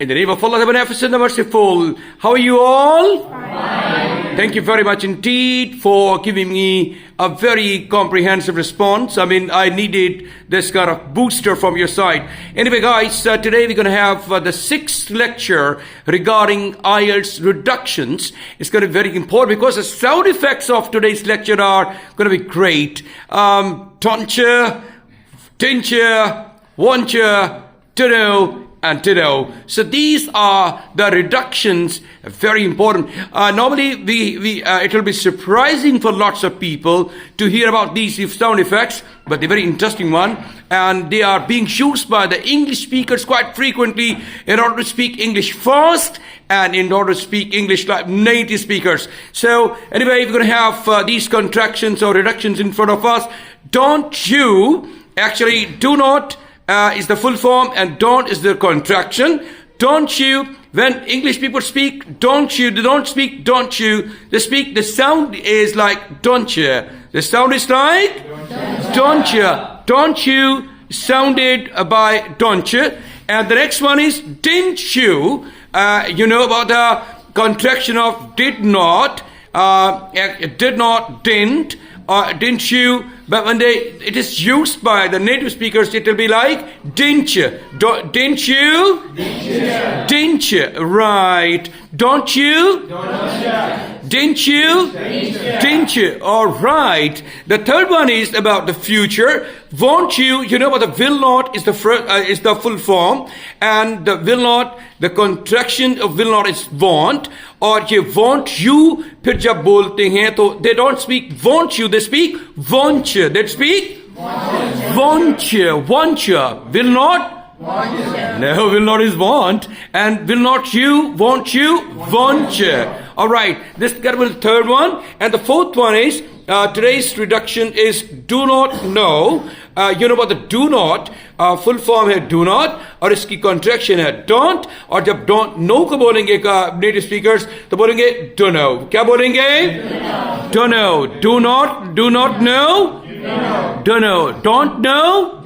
In the name of Allah, the Beneficent, the Merciful. How are you all? Fine. Thank you very much indeed for giving me a very comprehensive response. I mean, I needed this kind of booster from your side. Anyway, guys, today we're going to have the sixth lecture regarding IELTS reductions. It's going to be very important because the sound effects of today's lecture are going to be great. Toncha, tincha, wancha, tuddo, and ditto. So these are the reductions, very important. Normally, it will be surprising for lots of people to hear about these sound effects, but they're very interesting one. And they are being used by the English speakers quite frequently in order to speak English fast and in order to speak English like native speakers. So anyway, we're going to have these contractions or reductions in front of us. Don't you, actually do not, is the full form, and don't is the contraction. Don't you, when English people speak, don't you, they don't speak don't you, they speak, the sound is like don't you. The sound is like don't you. Don't you sounded by don't you. And the next one is didn't you. You know about the contraction of did not, didn't, didn't you. But when it is used by the native speakers, it will be like didn't you, didn't you, didn't you, right? Don't you, didn't you, didn't you. All right. The third one is about the future. Won't you? You know what the will not is the full form, and the will not, the contraction of will not is want. और ये want you फिर जब बोलते हैं तो they don't speak want you, they speak want you. They speak want you, want you. Will not? No, will not is want. And will not you, want you, want you. All right, this got the third one. And the fourth one is, today's reduction is do not know. You know about the do not, full form है do not, और इसकी contraction है don't, और जब don't know को बोलेंगे native speakers तो बोलेंगे don't know. क्या बोलेंगे? Don't know. Do not know. Don't know. Don't know.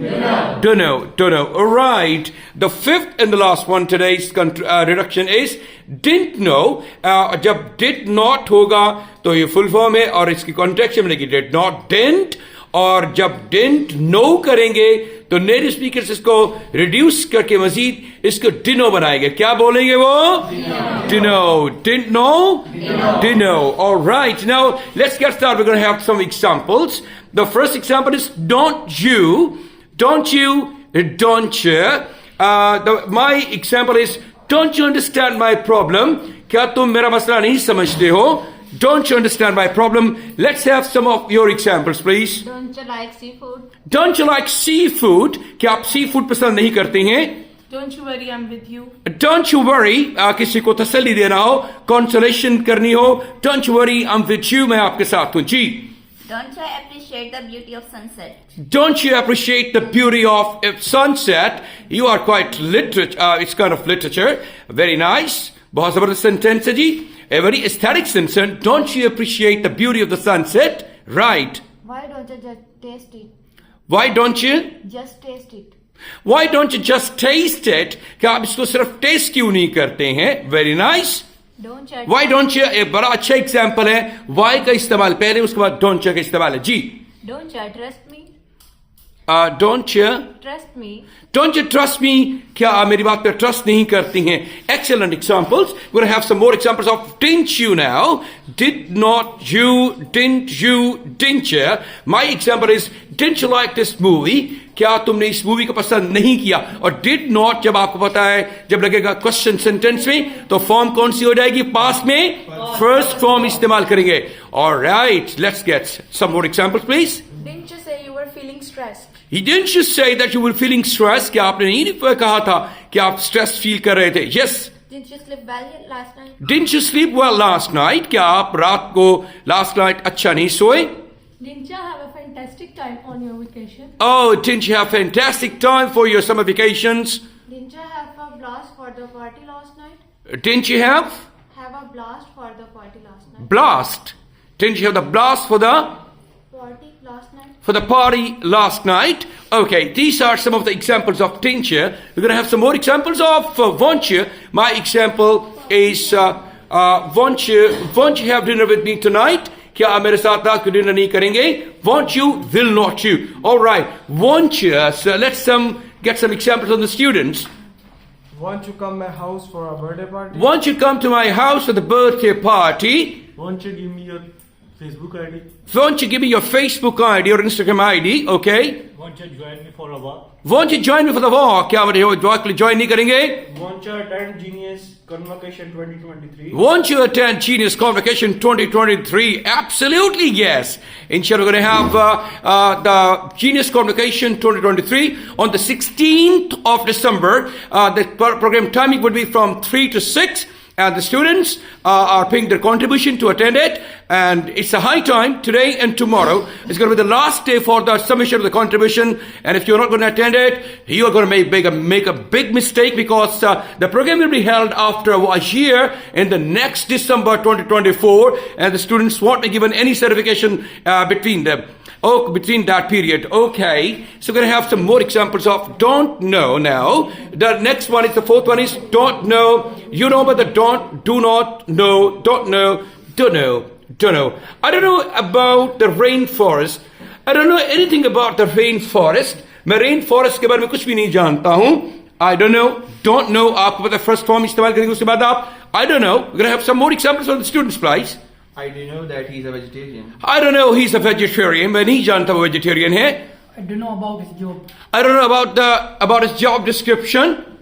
Don't know. Don't know. All right. The fifth and the last one today's reduction is didn't know. जब did not होगा तो ये full form है और इसकी contraction मिलेगी did not, didn't. और जब didn't know करेंगे तो नेटिव स्पीकर्स इसको रिड्यूस करके मजीद इसको डिनो बनाएंगे. क्या बोलेंगे वो? Dino. Didn't know? Dino. All right. Now let's get started. We're going to have some examples. The first example is don't you, don't you, don't you. My example is don't you understand my problem? क्या तुम मेरा मसला नहीं समझते हो? Don't you understand my problem? Let's have some of your examples, please. Don't you like seafood? Don't you like seafood? क्या आप seafood पसंद नहीं करते हैं? Don't you worry, I'm with you. Don't you worry, किसी को तसल्ली देना हो, consolation करनी हो. Don't you worry, I'm with you, मैं आपके साथ हूँ. जी. Don't you appreciate the beauty of sunset? Don't you appreciate the beauty of sunset? You are quite literate. It's kind of literature. Very nice. बहुत ज़बरदस्त sentence है जी. A very aesthetic sentence. Don't you appreciate the beauty of the sunset? Right. Why don't you just taste it? Why don't you? Just taste it. Why don't you just taste it? क्या आप इसको सिर्फ test क्यों नहीं करते हैं? Very nice. Don't you? Why don't you? एक बड़ा अच्छा एग्जाम्पल है. Why का इस्तेमाल पहले, उसके बाद don't you का इस्तेमाल है. जी. Don't you trust me? Don't you? Trust me. Don't you trust me? क्या आप मेरी बात पे trust नहीं करती हैं? Excellent examples. We're going to have some more examples of didn't you now. Did not you, didn't you, didn't you. My example is didn't you like this movie? क्या तुमने इस मूवी को पसंद नहीं किया? और did not जब आपको पता है, जब लगेगा क्वेश्चन सेंटेंस में तो फॉर्म कौन सी हो जाएगी? पास्ट में फर्स्ट फॉर्म इस्तेमाल करेंगे. Alright, let's get some more examples, please. Didn't you say you were feeling stressed? He didn't you say that you were feeling stressed? क्या आपने नहीं कहा था कि आप स्ट्रेस फील कर रहे थे? Yes. Didn't you sleep well last night? Didn't you sleep well last night? क्या आप रात को last night अच्छा नहीं सोए? Didn't you have a fantastic time on your vacation? Oh, didn't you have fantastic time for your summer vacations? Didn't you have a blast for the party last night? Didn't you have a blast for the party last night? blast? Didn't you have the blast for the Party last night? party last night? Okay, these are some of the examples of tincture. We're going to have some more examples of won't you. My example is won't you have dinner with me tonight? क्या आप मेरे साथ रात को dinner नहीं करेंगे? Won't you, will not you. All right, won't you? So let's get some examples of the students. Won't you come my house for a birthday party? Won't you come to my house for the birthday party? Won't you give me your Facebook ID? Won't you give me your Facebook ID or Instagram ID? Okay. Won't you join me for a walk? Won't you join me for the walk? क्या बड़े हो walk के लिए join नहीं करेंगे? Won't you attend Genius Convocation 2023? Won't you attend Genius Convocation 2023? Absolutely yes. Inshallah, we're going to have the Genius Convocation 2023 on the 16th of December. The program timing would be from 3 to 6. And the students are paying their contribution to attend it. And it's a high time today and tomorrow. It's going to be the last day for the submission of the contribution. And if you're not going to attend it, you're going to make a big mistake, because the program will be held after a year in the next December 2024. And the students won't be given any certification between them. Oh, between that period. Okay. So we're going to have some more examples of don't know now. The next one is, the fourth one is don't know. You know about the don't, do not, know, don't know, don't know, don't know. I don't know about the rainforest. I don't know anything about the rainforest. मैं rainforest के बारे में कुछ भी नहीं जानता हूँ. I don't know, don't know. आपको पता first form इस्तेमाल करेंगे, उसके बाद आप I don't know. We're going to have some more examples on the students, please. I do know that he's a vegetarian. I don't know he's a vegetarian. मैं नहीं जानता वो vegetarian है. I don't know about his job. I don't know about his job description.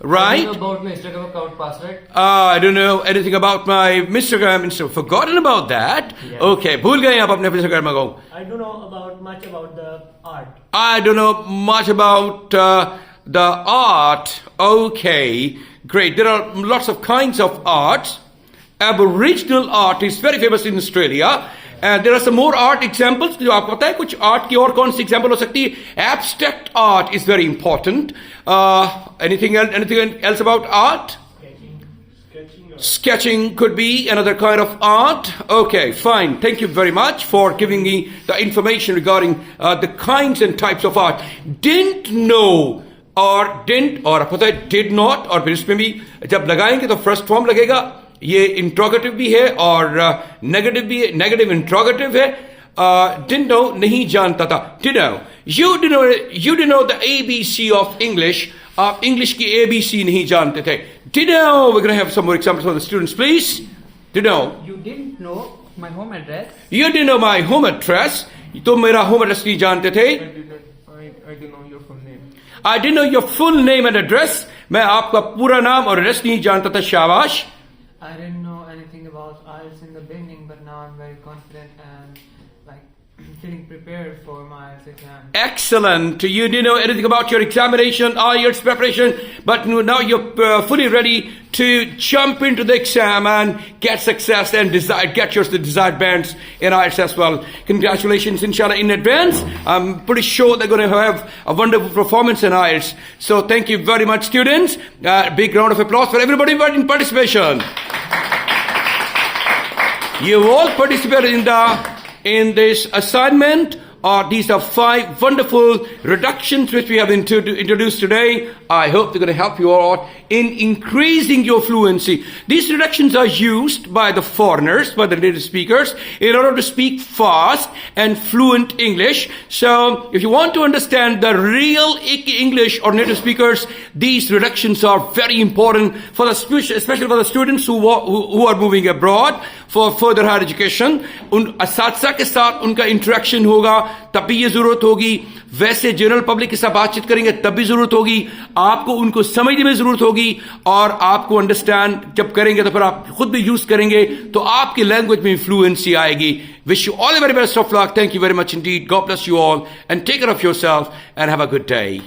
Right? I don't know about my Instagram account password. I don't know anything about my Instagram and so forgotten about that. Yes. Okay, भूल गए आप अपने Instagram account. I don't know much about the art. I don't know much about the art. Okay, great. There are lots of kinds of arts. Aboriginal art is very famous in Australia. And there are some more art examples. जो आपको पता है कुछ art की और कौन सी example हो सकती है? Abstract art is very important. Anything else about art? Sketching could be another kind of art. Okay, fine. Thank you very much for giving me the information regarding the kinds and types of art. Didn't know or didn't, और पता है did not, और फिर इसमें भी जब लगाएंगे तो first form लगेगा. ये इंट्रोगेटिव भी है और नेगेटिव भी है. नेगेटिव इंट्रोगेटिव है. Didn't know, नहीं जानता था. Did know. You didn't know the ABC of English. आप इंग्लिश की ABC नहीं जानते थे. Did know. We're going to have some more examples for the students, please. Did know. You didn't know my home address. You didn't know my home address. तुम मेरा home address नहीं जानते थे. I didn't know your full name. I didn't know your full name and address. मैं आपका पूरा नाम और एड्रेस नहीं जानता था. शाबाश. I didn't know anything about IELTS in the beginning, but now I'm very confident and feeling prepared for my IELTS exam. Excellent. You didn't know anything about your examination, IELTS preparation, but now you're fully ready to jump into the exam and get success and get your desired bands in IELTS as well. Congratulations, inshallah, in advance. I'm pretty sure they're going to have a wonderful performance in IELTS. So thank you very much, students. Big round of applause for everybody in participation. You all participated in this assignment. These are 5 wonderful reductions which we have introduced today. I hope they're going to help you all in increasing your fluency. These reductions are used by the foreigners, by the native speakers, in order to speak fast and fluent English. So if you want to understand the real English or native speakers, these reductions are very important for especially for the students who are moving abroad for further higher education. साथ के साथ उनका interaction होगा, तब भी ये जरूरत होगी. वैसे जनरल पब्लिक के साथ बातचीत करेंगे तब भी जरूरत होगी. आपको उनको समझने में जरूरत होगी और आपको अंडरस्टैंड जब करेंगे तो फिर आप खुद भी यूज करेंगे तो आपकी लैंग्वेज में फ्लुएंसी आएगी. Wish you all the very best of luck. Thank you very much indeed. God bless you all and take care of yourself and have a good day.